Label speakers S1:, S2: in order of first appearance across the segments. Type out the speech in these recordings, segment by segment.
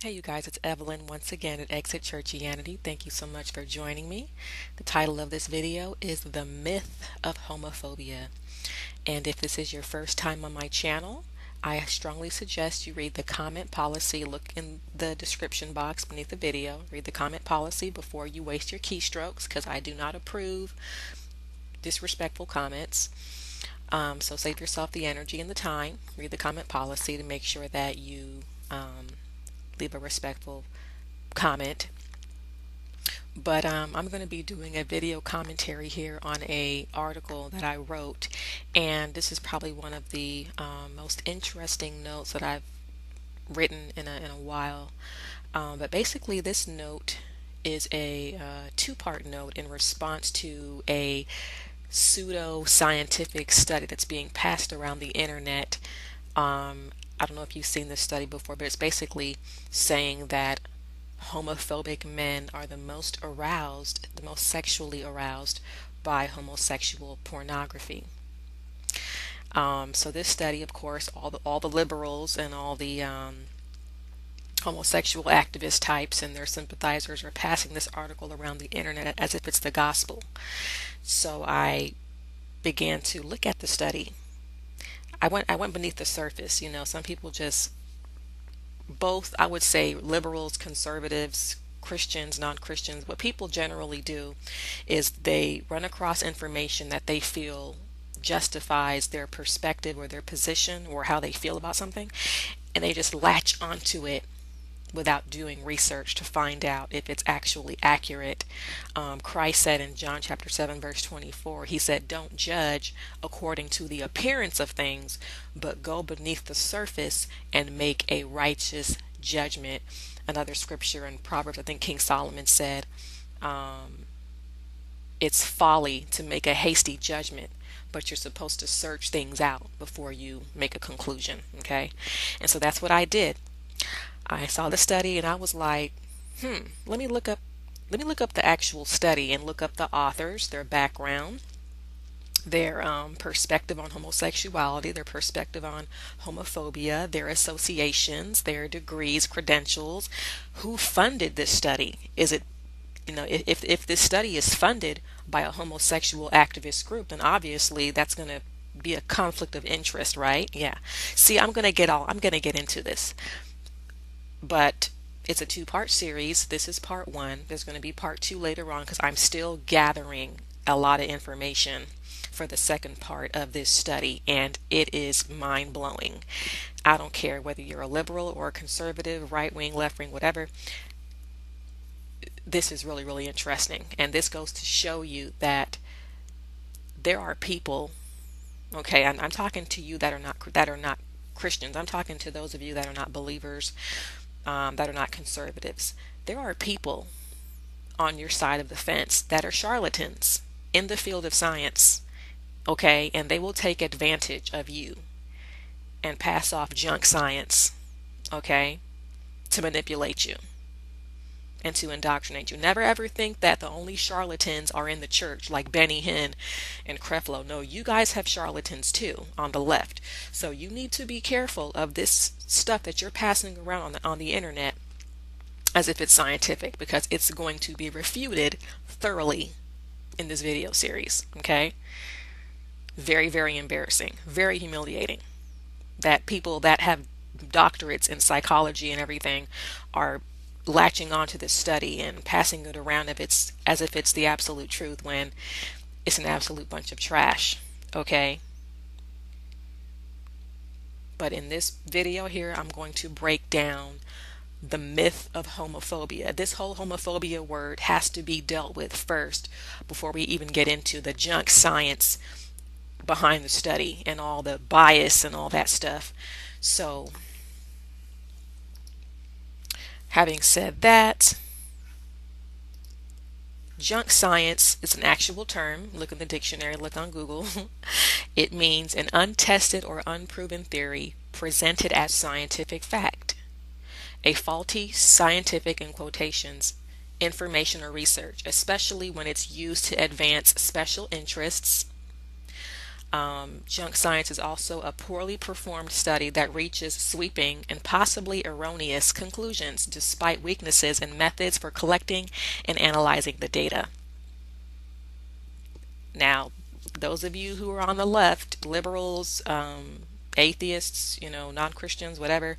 S1: Hey you guys, it's Evelyn once again at Exit Churchianity. Thank you so much for joining me. The title of this video is The Myth of Homophobia. And if this is your first time on my channel, I strongly suggest you read the comment policy. Look in the description box beneath the video. Read the comment policy before you waste your keystrokes because I do not approve disrespectful comments. So save yourself the energy and the time. Read the comment policy to make sure that you leave a respectful comment. But I'm going to be doing a video commentary here on a article that I wrote, and this is probably one of the most interesting notes that I've written in a while. But basically, this note is a two-part note in response to a pseudo-scientific study that's being passed around the internet. I don't know if you've seen this study before, but it's basically saying that homophobic men are the most aroused, the most sexually aroused by homosexual pornography. So this study, of course, all the liberals and all the homosexual activist types and their sympathizers are passing this article around the internet as if it's the gospel. So I began to look at the study. I went beneath the surface. Some people just, both, I would say, liberals, conservatives, Christians, non-Christians, what people generally do is they run across information that they feel justifies their perspective or their position or how they feel about something, and they just latch onto it without doing research to find out if it's actually accurate. Christ said in John chapter 7 verse 24, he said, don't judge according to the appearance of things, but go beneath the surface and make a righteous judgment. Another scripture in Proverbs, I think King Solomon said, it's folly to make a hasty judgment, but you're supposed to search things out before you make a conclusion. Okay. And so that's what I did. I saw the study and I was like, let me look up the actual study and look up the authors, their background, their perspective on homosexuality, their perspective on homophobia, their associations, their degrees, credentials, who funded this study. Is it, if this study is funded by a homosexual activist group, then obviously that's going to be a conflict of interest, right? Yeah. See, I'm going to get into this. But it's a two-part series. This is part one. There's going to be part two later on because I'm still gathering a lot of information for the second part of this study, and it is mind-blowing. I don't care whether you're a liberal or a conservative, right-wing, left-wing, whatever. This is really, really interesting, and this goes to show you that there are people. Okay, I'm talking to you that are not Christians. I'm talking to those of you that are not believers, that are not conservatives. There are people on your side of the fence that are charlatans in the field of science, okay? And they will take advantage of you and pass off junk science, okay, to manipulate you and to indoctrinate you. Never ever think that the only charlatans are in the church, like Benny Hinn and Creflo. No, you guys have charlatans too on the left. So you need to be careful of this stuff that you're passing around on the internet as if it's scientific, because it's going to be refuted thoroughly in this video series. Okay? Very, very embarrassing, very humiliating that people that have doctorates in psychology and everything are latching onto this study and passing it around as if it's the absolute truth when it's an absolute bunch of trash. Okay? But in this video here, I'm going to break down the myth of homophobia. This whole homophobia word has to be dealt with first before we even get into the junk science behind the study and all the bias and all that stuff. So, having said that, junk science is an actual term. Look in the dictionary, look on Google. It means an untested or unproven theory presented as scientific fact. A faulty scientific, in quotations, information or research, especially when it's used to advance special interests, Junk science is also a poorly performed study that reaches sweeping and possibly erroneous conclusions despite weaknesses in methods for collecting and analyzing the data. Now, those of you who are on the left, liberals, atheists, non-Christians, whatever,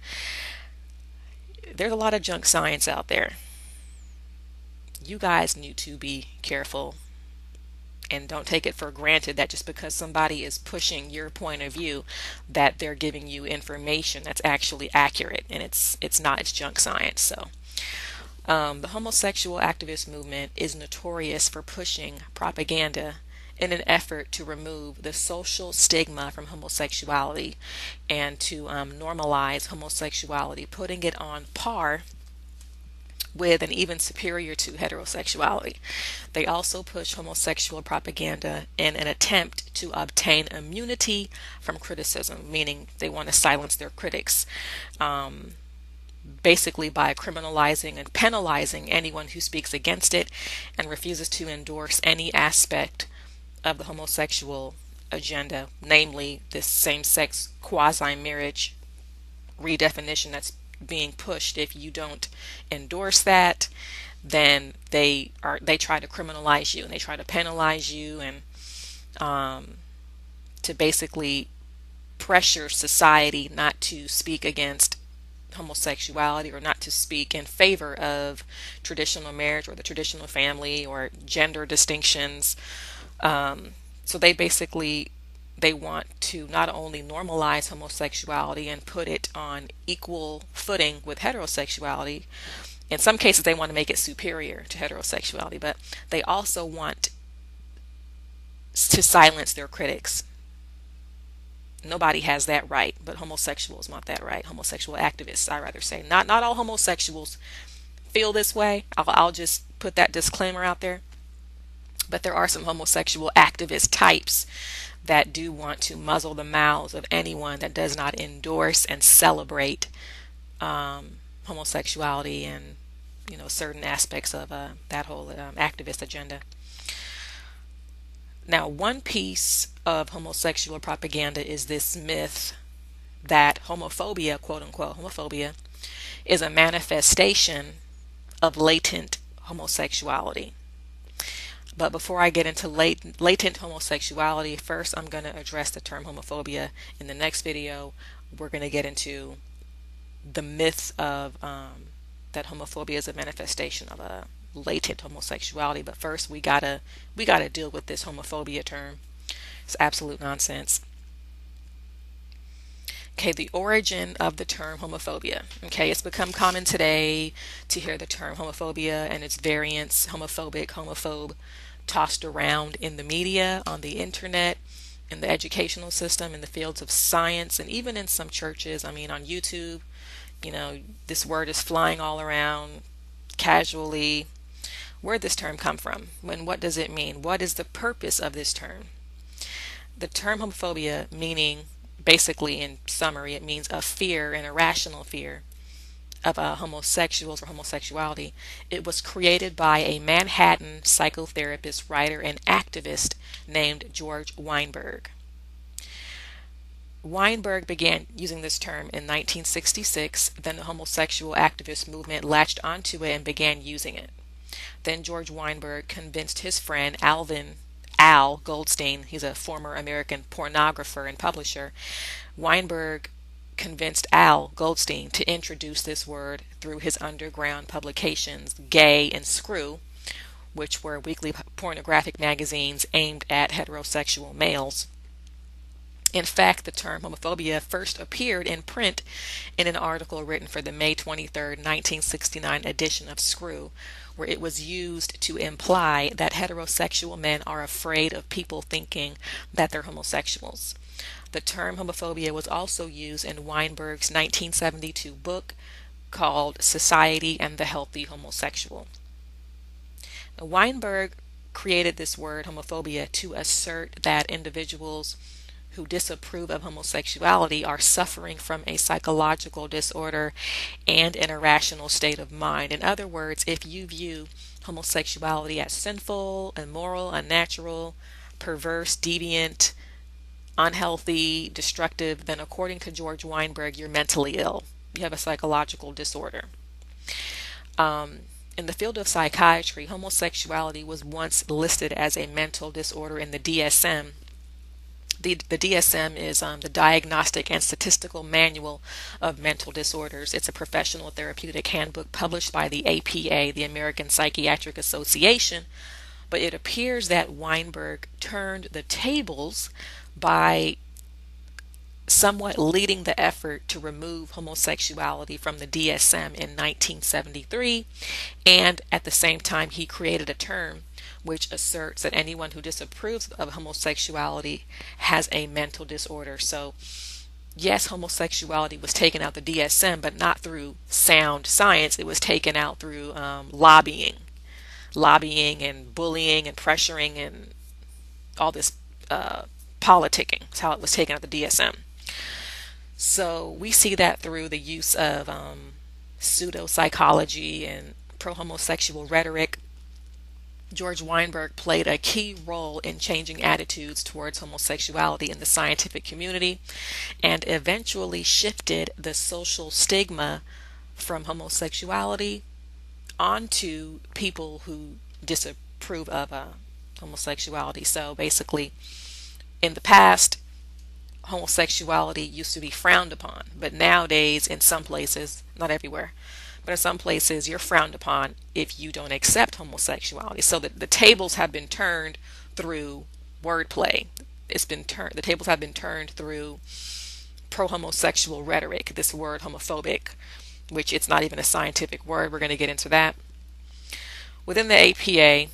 S1: there's a lot of junk science out there. You guys need to be careful and don't take it for granted that just because somebody is pushing your point of view that they're giving you information that's actually accurate, and it's not. It's junk science. So the homosexual activist movement is notorious for pushing propaganda in an effort to remove the social stigma from homosexuality and to normalize homosexuality, putting it on par with and even superior to heterosexuality. They also push homosexual propaganda in an attempt to obtain immunity from criticism, meaning they want to silence their critics, basically by criminalizing and penalizing anyone who speaks against it and refuses to endorse any aspect of the homosexual agenda, namely this same-sex quasi-marriage redefinition that's being pushed. If you don't endorse that, then they try to criminalize you and they try to penalize you, and to basically pressure society not to speak against homosexuality or not to speak in favor of traditional marriage or the traditional family or gender distinctions. So they want to not only normalize homosexuality and put it on equal footing with heterosexuality. In some cases, they want to make it superior to heterosexuality, but they also want to silence their critics. Nobody has that right, but homosexuals want that right. Homosexual activists, I rather say. Not all homosexuals feel this way. I'll just put that disclaimer out there. But there are some homosexual activist types that do want to muzzle the mouths of anyone that does not endorse and celebrate homosexuality and certain aspects of that whole activist agenda. Now, one piece of homosexual propaganda is this myth that homophobia, quote unquote homophobia, is a manifestation of latent homosexuality. But before I get into latent homosexuality, first I'm going to address the term homophobia. In the next video, we're going to get into the myth of that homophobia is a manifestation of a latent homosexuality. But first, we gotta deal with this homophobia term. It's absolute nonsense. Okay, the origin of the term homophobia. Okay, it's become common today to hear the term homophobia and its variants, homophobic, homophobe, tossed around in the media, on the internet, in the educational system, in the fields of science, and even in some churches. I mean, on YouTube, this word is flying all around casually. Where did this term come from? What does it mean? What is the purpose of this term? The term homophobia, meaning, basically in summary, it means a fear, an irrational fear of homosexuals or homosexuality. It was created by a Manhattan psychotherapist, writer, and activist named George Weinberg. Weinberg began using this term in 1966. Then the homosexual activist movement latched onto it and began using it. Then George Weinberg convinced his friend Al Goldstein, he's a former American pornographer and publisher. Weinberg convinced Al Goldstein to introduce this word through his underground publications, Gay and Screw, which were weekly pornographic magazines aimed at heterosexual males. In fact, the term homophobia first appeared in print in an article written for the May 23, 1969 edition of Screw, where it was used to imply that heterosexual men are afraid of people thinking that they're homosexuals. The term homophobia was also used in Weinberg's 1972 book called Society and the Healthy Homosexual. Now, Weinberg created this word homophobia to assert that individuals who disapprove of homosexuality are suffering from a psychological disorder and an irrational state of mind. In other words, if you view homosexuality as sinful, immoral, unnatural, perverse, deviant, unhealthy, destructive, then according to George Weinberg, you're mentally ill. You have a psychological disorder. Um, in the field of psychiatry, homosexuality was once listed as a mental disorder in the DSM. The DSM is the Diagnostic and Statistical Manual of Mental Disorders. It's a professional therapeutic handbook published by the APA, the American Psychiatric Association. But it appears that Weinberg turned the tables by somewhat leading the effort to remove homosexuality from the DSM in 1973, and at the same time he created a term which asserts that anyone who disapproves of homosexuality has a mental disorder. So yes, homosexuality was taken out the DSM, but not through sound science. It was taken out through lobbying and bullying and pressuring and all this politicking. That's how it was taken out the DSM. So we see that through the use of pseudo psychology and pro homosexual rhetoric. George Weinberg played a key role in changing attitudes towards homosexuality in the scientific community and eventually shifted the social stigma from homosexuality onto people who disapprove of homosexuality. So basically, in the past, homosexuality used to be frowned upon, but nowadays, in some places, not everywhere, but in some places, you're frowned upon if you don't accept homosexuality. So the tables have been turned through wordplay. The tables have been turned through pro-homosexual rhetoric, this word homophobic, which it's not even a scientific word. We're going to get into that. Within the APA,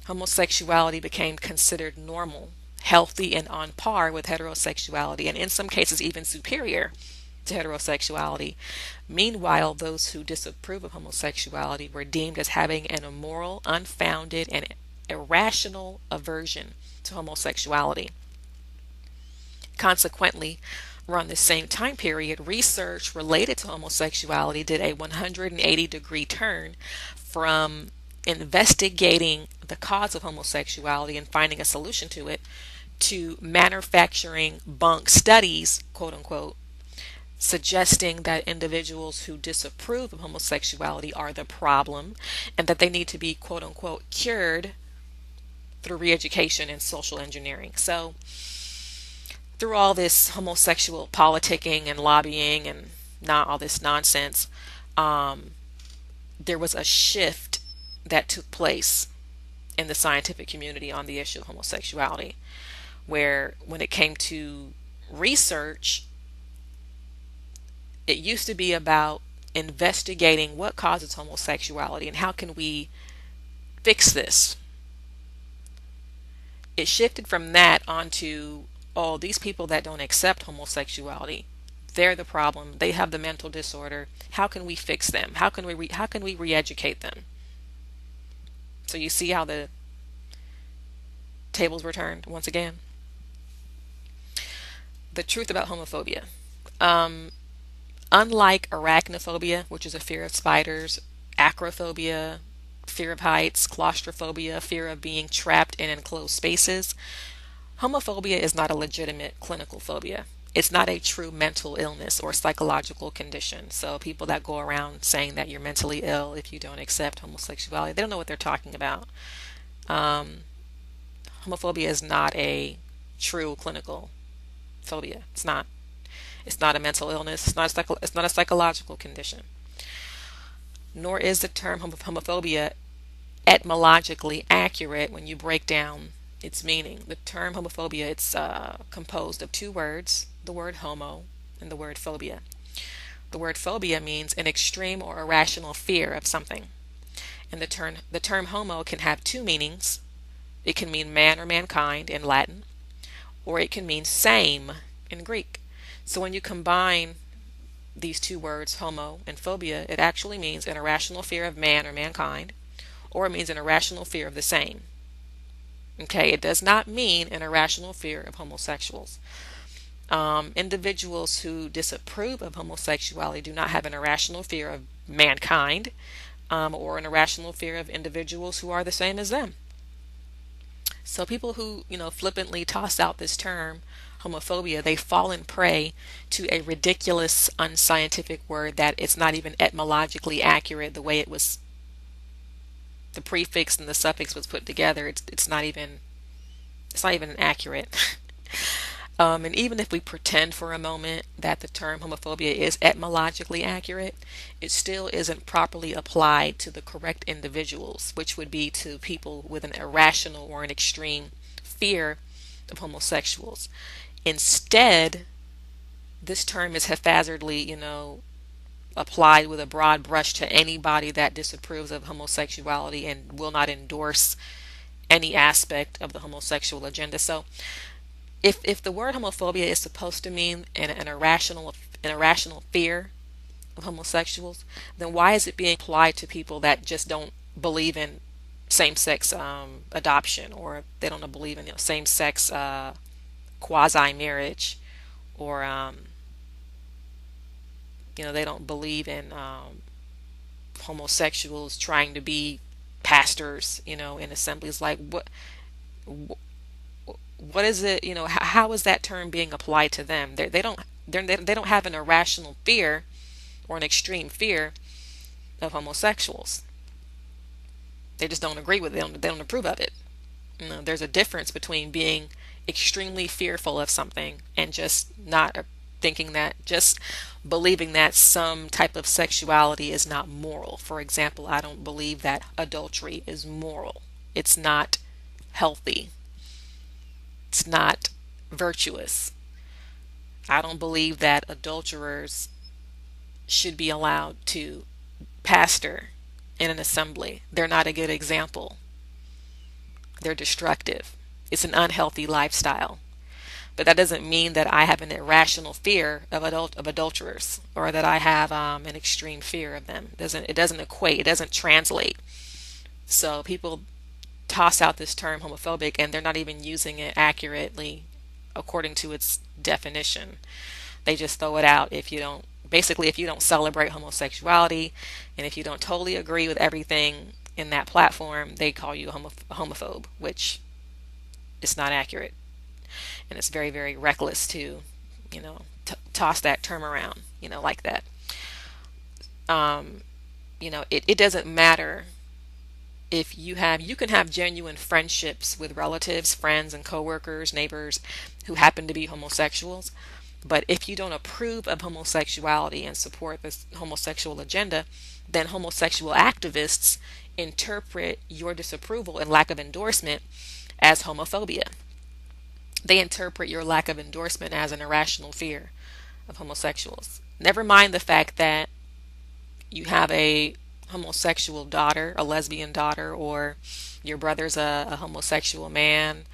S1: homosexuality became considered normal, healthy, and on par with heterosexuality, and in some cases even superior to heterosexuality. Meanwhile, those who disapprove of homosexuality were deemed as having an immoral, unfounded, and irrational aversion to homosexuality. Consequently, around the same time period, research related to homosexuality did a 180-degree turn from investigating the cause of homosexuality and finding a solution to it to manufacturing bunk studies, quote unquote, suggesting that individuals who disapprove of homosexuality are the problem and that they need to be, quote unquote, cured through re-education and social engineering. So through all this homosexual politicking and lobbying and not all this nonsense, there was a shift that took place in the scientific community on the issue of homosexuality, where when it came to research, it used to be about investigating what causes homosexuality and how can we fix this. It shifted from that onto, oh, these people that don't accept homosexuality, they're the problem. They have the mental disorder. How can we fix them? How can we re-educate them? So you see how the tables were turned once again. The truth about homophobia. Unlike arachnophobia, which is a fear of spiders, acrophobia, fear of heights, claustrophobia, fear of being trapped in enclosed spaces, homophobia is not a legitimate clinical phobia. It's not a true mental illness or psychological condition. So people that go around saying that you're mentally ill if you don't accept homosexuality, they don't know what they're talking about. Homophobia is not a true clinical phobia. It's not. It's not a mental illness. It's not a psychological condition. Nor is the term homophobia etymologically accurate when you break down its meaning. The term homophobia, it's composed of two words, the word homo and the word phobia. The word phobia means an extreme or irrational fear of something. And the term homo can have two meanings. It can mean man or mankind in Latin, or it can mean same in Greek. So when you combine these two words, homo and phobia, it actually means an irrational fear of man or mankind, or it means an irrational fear of the same. Okay, it does not mean an irrational fear of homosexuals. Individuals who disapprove of homosexuality do not have an irrational fear of mankind, or an irrational fear of individuals who are the same as them. So people who, flippantly toss out this term homophobia, they fall in prey to a ridiculous, unscientific word that it's not even etymologically accurate the way it was, the prefix and the suffix was put together. It's not even accurate. And even if we pretend for a moment that the term homophobia is etymologically accurate, it still isn't properly applied to the correct individuals, which would be to people with an irrational or an extreme fear of homosexuals. Instead, this term is haphazardly, applied with a broad brush to anybody that disapproves of homosexuality and will not endorse any aspect of the homosexual agenda. So if the word homophobia is supposed to mean an irrational fear of homosexuals, then why is it being applied to people that just don't believe in same-sex adoption, or they don't believe in same-sex quasi-marriage, or they don't believe in homosexuals trying to be pastors, in assemblies? Like what is it? How is that term being applied to them? They don't have an irrational fear or an extreme fear of homosexuals. They just don't agree with it. They don't approve of it. There's a difference between being extremely fearful of something and just not thinking that, just believing that some type of sexuality is not moral. For example, I don't believe that adultery is moral. It's not healthy. It's not virtuous. I don't believe that adulterers should be allowed to pastor in an assembly. They're not a good example. They're destructive. It's an unhealthy lifestyle. But that doesn't mean that I have an irrational fear of adulterers, or that I have an extreme fear of them. It doesn't equate. It doesn't translate. So people toss out this term homophobic, and they're not even using it accurately according to its definition. They just throw it out if you don't celebrate homosexuality, and if you don't totally agree with everything in that platform, they call you a homophobe, which is not accurate. And it's very, very reckless to, toss that term around, like that. It doesn't matter if you can have genuine friendships with relatives, friends, and coworkers, neighbors who happen to be homosexuals. But if you don't approve of homosexuality and support this homosexual agenda, then homosexual activists interpret your disapproval and lack of endorsement as homophobia. They interpret your lack of endorsement as an irrational fear of homosexuals. Never mind the fact that you have a homosexual daughter, a lesbian daughter, or your brother's a homosexual man.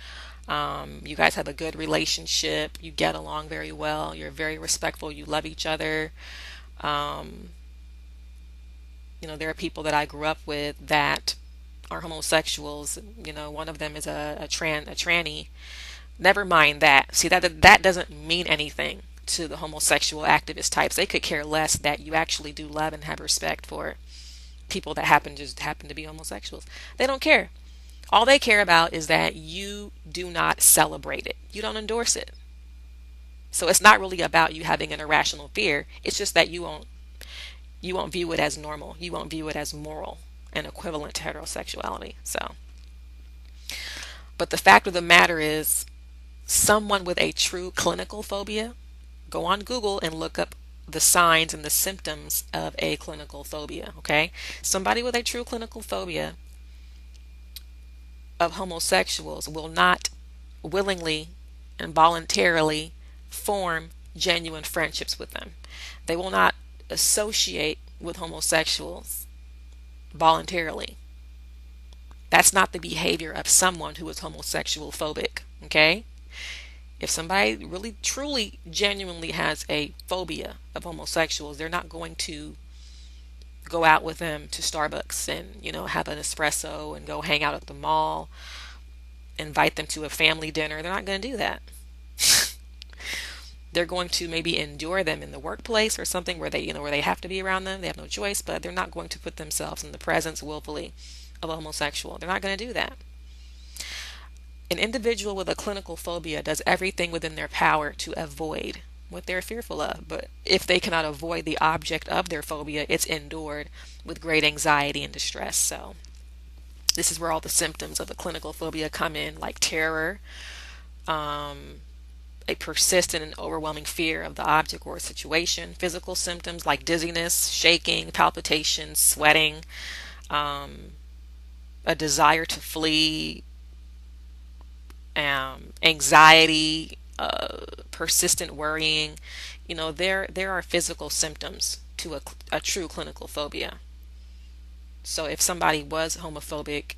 S1: You guys have a good relationship. You get along very well. You're very respectful. You love each other. There are people that I grew up with that are homosexuals. One of them is a tranny. Never mind that. See, that doesn't mean anything to the homosexual activist types. They could care less that you actually do love and have respect for people that happen to be homosexuals. They don't care. All they care about is that you do not celebrate it. You don't endorse it. So it's not really about you having an irrational fear. It's just that you won't view it as normal. You won't view it as moral and equivalent to heterosexuality. But the fact of the matter is, someone with a true clinical phobia, go on Google and look up the signs and the symptoms of a clinical phobia, okay? Somebody with a true clinical phobia of homosexuals will not willingly and voluntarily form genuine friendships with them. They will not associate with homosexuals voluntarily. That's not the behavior of someone who is homosexual phobic, okay? If somebody really, truly, genuinely has a phobia of homosexuals, they're not going to go out with them to Starbucks and, have an espresso and go hang out at the mall, invite them to a family dinner. They're not going to do that. They're going to maybe endure them in the workplace or something where they have to be around them. They have no choice, but they're not going to put themselves in the presence willfully of a homosexual. They're not going to do that. An individual with a clinical phobia does everything within their power to avoid what they're fearful of. But if they cannot avoid the object of their phobia, it's endured with great anxiety and distress. So, this is where all the symptoms of a clinical phobia come in, like terror, a persistent and overwhelming fear of the object or situation, physical symptoms like dizziness, shaking, palpitations, sweating, a desire to flee, anxiety, persistent worrying. There are physical symptoms to a true clinical phobia. So if somebody was homophobic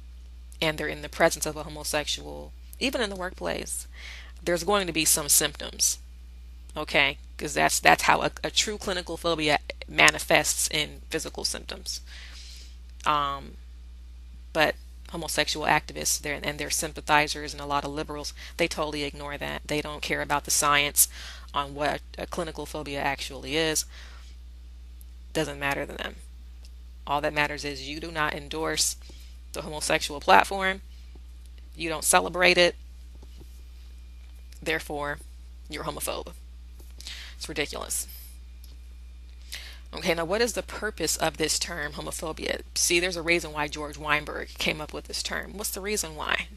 S1: and they're in the presence of a homosexual, even in the workplace, there's going to be some symptoms, okay? Because that's how a true clinical phobia manifests in physical symptoms. But homosexual activists and their sympathizers and a lot of liberals, they totally ignore that. They don't care about the science on what a clinical phobia actually is. Doesn't matter to them. All that matters is you do not endorse the homosexual platform. You don't celebrate it. Therefore, you're homophobe. It's ridiculous. Okay, now what is the purpose of this term, homophobia? See, there's a reason why George Weinberg came up with this term. What's the reason why?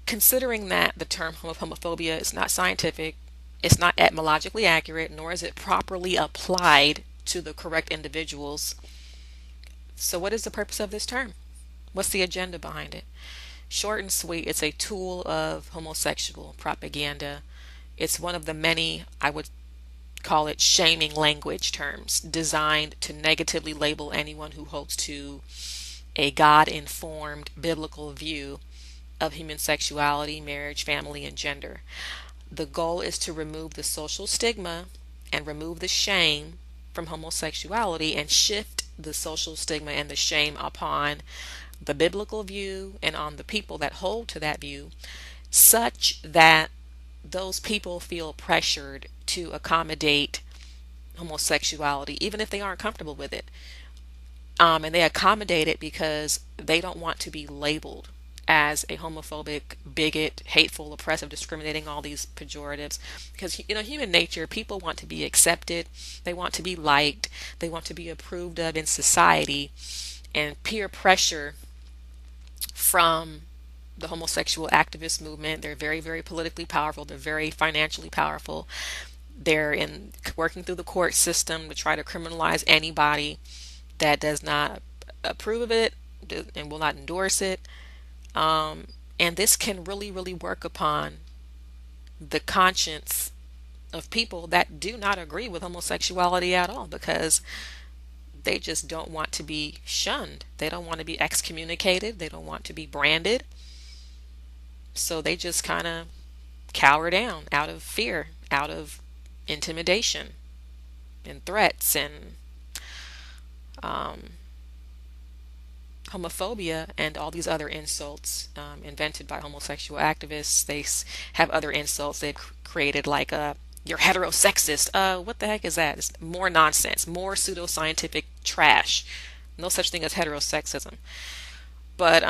S1: Considering that the term homophobia is not scientific, it's not etymologically accurate, nor is it properly applied to the correct individuals. So what is the purpose of this term? What's the agenda behind it? Short and sweet, it's a tool of homosexual propaganda. It's one of the many, I would call it, shaming language terms designed to negatively label anyone who holds to a God-informed biblical view of human sexuality, marriage, family, and gender. The goal is to remove the social stigma and remove the shame from homosexuality and shift the social stigma and the shame upon the biblical view and on the people that hold to that view, such that those people feel pressured to accommodate homosexuality, even if they aren't comfortable with it. And they accommodate it because they don't want to be labeled as a homophobic, bigot, hateful, oppressive, discriminating, all these pejoratives. Because, human nature, people want to be accepted, they want to be liked, they want to be approved of in society, and peer pressure from the homosexual activist movement. They're very, very politically powerful. They're very financially powerful. They're working through the court system to try to criminalize anybody that does not approve of it and will not endorse it. And this can really, really work upon the conscience of people that do not agree with homosexuality at all, because they just don't want to be shunned. They don't want to be excommunicated. They don't want to be branded. So they just kind of cower down out of fear, out of intimidation and threats and homophobia and all these other insults invented by homosexual activists. They have other insults they've created, like you're heterosexist. What the heck is that? It's more nonsense, more pseudoscientific trash. No such thing as heterosexism. But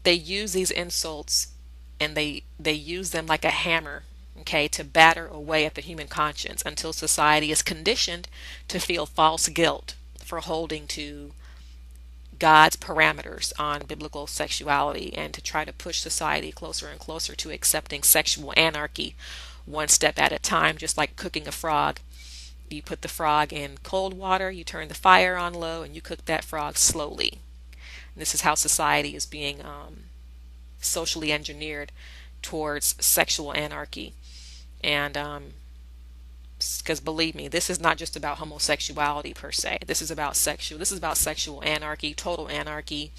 S1: they use these insults and they use them like a hammer, okay, to batter away at the human conscience until society is conditioned to feel false guilt for holding to God's parameters on biblical sexuality, and to try to push society closer and closer to accepting sexual anarchy one step at a time, just like cooking a frog. You put the frog in cold water, you turn the fire on low, and you cook that frog slowly. And this is how society is being socially engineered towards sexual anarchy. And because believe me, this is not just about homosexuality per se. This is about sexual anarchy, total anarchy,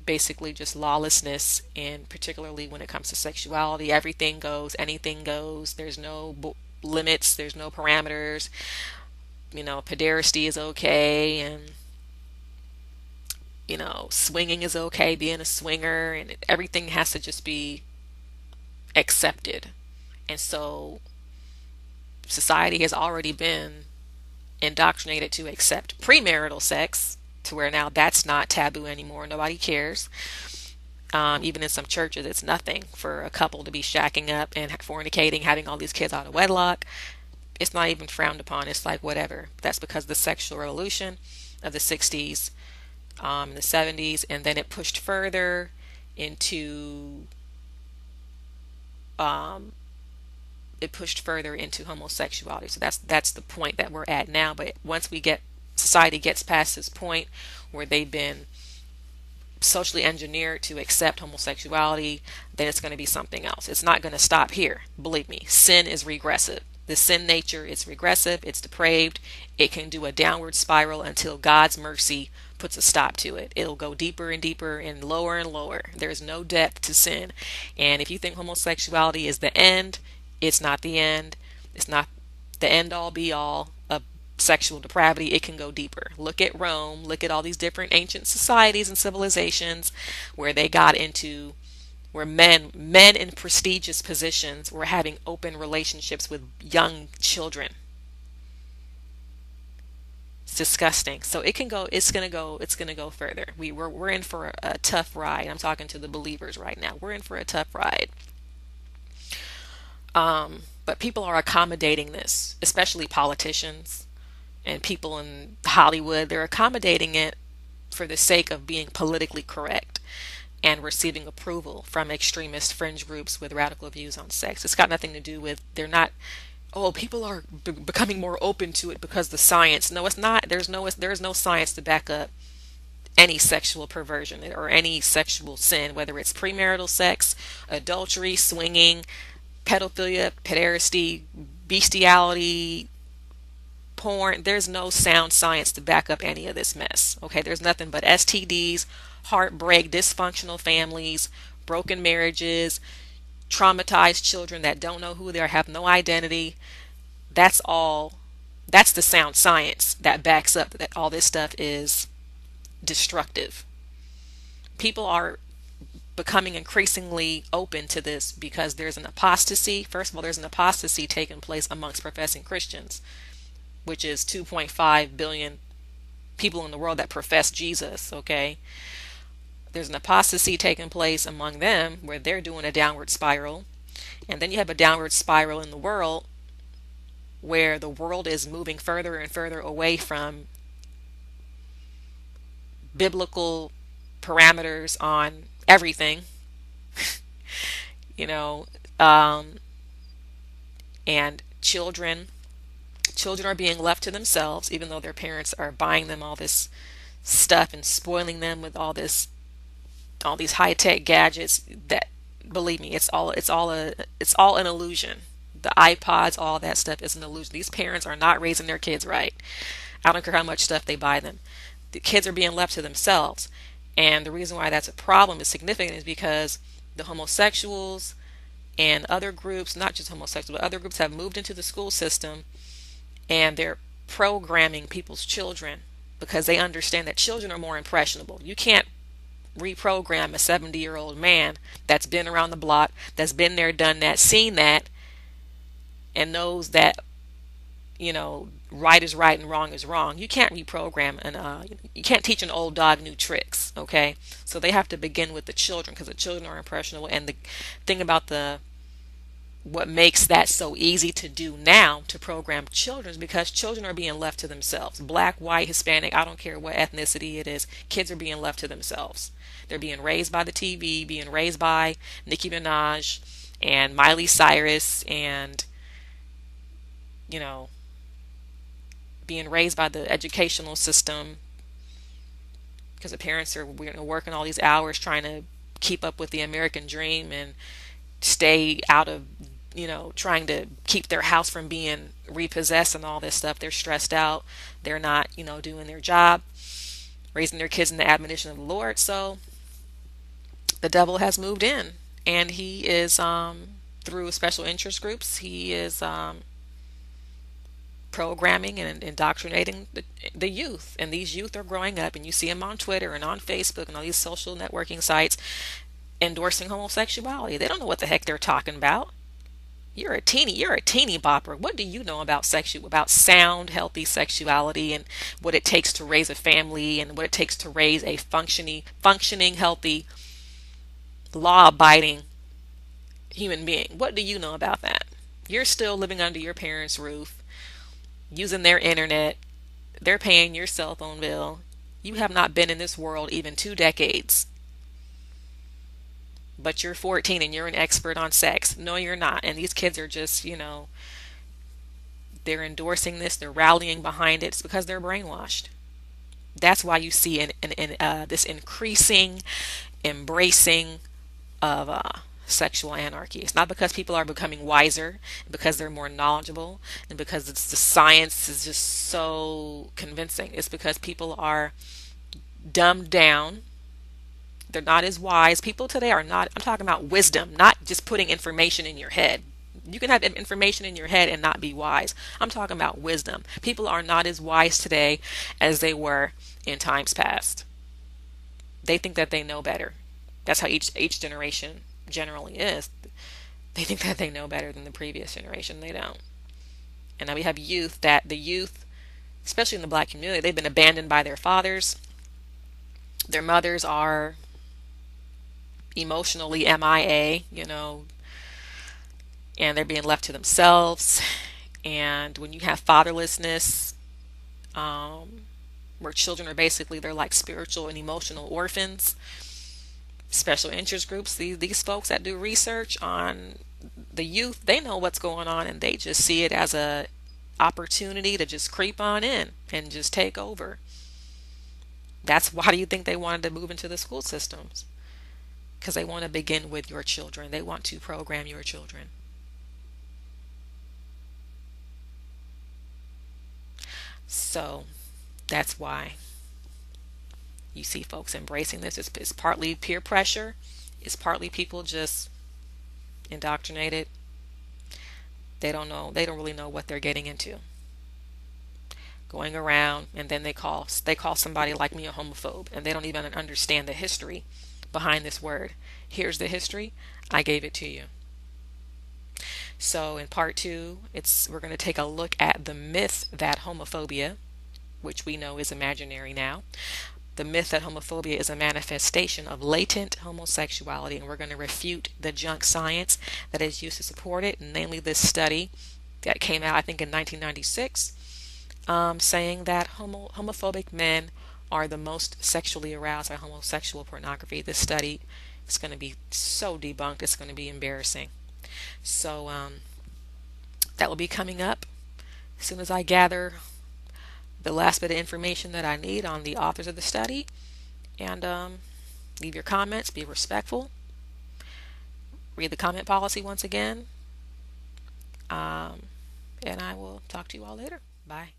S1: basically just lawlessness, and particularly when it comes to sexuality, everything goes, anything goes. There's no limits, there's no parameters. Pederasty is okay, and swinging is okay, being a swinger, and everything has to just be accepted. And so society has already been indoctrinated to accept premarital sex, to where now that's not taboo anymore. Nobody cares. Even in some churches, it's nothing for a couple to be shacking up and fornicating, having all these kids out of wedlock. It's not even frowned upon. It's like whatever. That's because the sexual revolution of the 60s, the 70s, and then it pushed further into um, homosexuality. So that's the point that we're at now. But once society gets past this point where they've been socially engineered to accept homosexuality, then it's going to be something else. It's not going to stop here. Believe me, sin is regressive. The sin nature is regressive, it's depraved. It can do a downward spiral until God's mercy puts a stop to it. It'll go deeper and deeper and lower. There's no depth to sin. And if you think homosexuality is the end, it's not the end. It's not the end all be all of sexual depravity. It can go deeper. Look at Rome. Look at all these different ancient societies and civilizations where they got into where men in prestigious positions were having open relationships with young children. It's disgusting. So it's gonna go further. We're in for a tough ride. I'm talking to the believers right now. We're in for a tough ride. But people are accommodating this, especially politicians and people in Hollywood. They're accommodating it for the sake of being politically correct and receiving approval from extremist fringe groups with radical views on sex. It's got nothing to do with, they're not, oh, people are becoming more open to it because the science. No, it's not. There's no science to back up any sexual perversion or any sexual sin, whether it's premarital sex, adultery, swinging, pedophilia, pederasty, bestiality, porn. There's no sound science to back up any of this mess. Okay, there's nothing but STDs, heartbreak, dysfunctional families, broken marriages, traumatized children that don't know who they are, have no identity. That's all. That's the sound science that backs up that all this stuff is destructive. People are becoming increasingly open to this because there's an apostasy. First of all, there's an apostasy taking place amongst professing Christians, which is 2.5 billion people in the world that profess Jesus, okay? There's an apostasy taking place among them where they're doing a downward spiral. And then you have a downward spiral in the world where the world is moving further and further away from biblical parameters on everything, you know, and children are being left to themselves, even though their parents are buying them all this stuff and spoiling them with all these high-tech gadgets that, believe me, it's all an illusion. The iPods, all that stuff is an illusion. These parents are not raising their kids right. I don't care how much stuff they buy them. The kids are being left to themselves. And the reason why that's a problem is significant is because the homosexuals and other groups, not just homosexuals, but other groups have moved into the school system and they're programming people's children because they understand that children are more impressionable. You can't reprogram a 70-year-old man that's been around the block, that's been there, done that, seen that, and knows that, right is right and wrong is wrong. You can't reprogram you can't teach an old dog new tricks, okay? So they have to begin with the children because the children are impressionable. And the thing about what makes that so easy to do now to program children is because children are being left to themselves. Black, white, Hispanic, I don't care what ethnicity it is, kids are being left to themselves. They're being raised by the TV, being raised by Nicki Minaj and Miley Cyrus and, being raised by the educational system because the parents are working all these hours trying to keep up with the American dream and stay out of, trying to keep their house from being repossessed and all this stuff. They're stressed out. They're not, doing their job, raising their kids in the admonition of the Lord. So the devil has moved in and he is, through special interest groups, he is, programming and indoctrinating the youth. And these youth are growing up, and you see them on Twitter and on Facebook and all these social networking sites endorsing homosexuality. They don't know what the heck they're talking about. You're a teeny bopper. What do you know about sound, healthy sexuality and what it takes to raise a family and what it takes to raise a functioning, healthy, law-abiding human being? What do you know about that? You're still living under your parents' roof, using their internet. They're paying your cell phone bill. You have not been in this world even 2 decades, but you're 14 and you're an expert on sex. No, you're not. And these kids are just, they're endorsing this, they're rallying behind it. It's because they're brainwashed. That's why you see this increasing embracing of sexual anarchy. It's not because people are becoming wiser, because they're more knowledgeable, and because the science is just so convincing. It's because people are dumbed down. They're not as wise. People today are not, I'm talking about wisdom, not just putting information in your head. You can have information in your head and not be wise. I'm talking about wisdom. People are not as wise today as they were in times past. They think that they know better. That's how each generation generally is. They think that they know better than the previous generation. They don't. And now we have the youth, especially in the black community, they've been abandoned by their fathers. Their mothers are emotionally MIA, and they're being left to themselves. And when you have fatherlessness, where children are basically, they're like spiritual and emotional orphans, special interest groups, these folks that do research on the youth, they know what's going on and they just see it as a opportunity to just creep on in and just take over. That's why do you think they wanted to move into the school systems? Because they want to begin with your children. They want to program your children. So that's why you see folks embracing this. It's partly peer pressure. It's partly people just indoctrinated. They don't know. They don't really know what they're getting into. Going around and then they call somebody like me a homophobe and they don't even understand the history behind this word. Here's the history. I gave it to you. So in part two, we're going to take a look at the myth that homophobia, which we know is imaginary now. The myth that homophobia is a manifestation of latent homosexuality, and we're going to refute the junk science that is used to support it, namely this study that came out, I think, in 1996, saying that homophobic men are the most sexually aroused by homosexual pornography. This study is going to be so debunked, it's going to be embarrassing. So that will be coming up as soon as I gather the last bit of information that I need on the authors of the study. And leave your comments, be respectful, read the comment policy once again, and I will talk to you all later. Bye.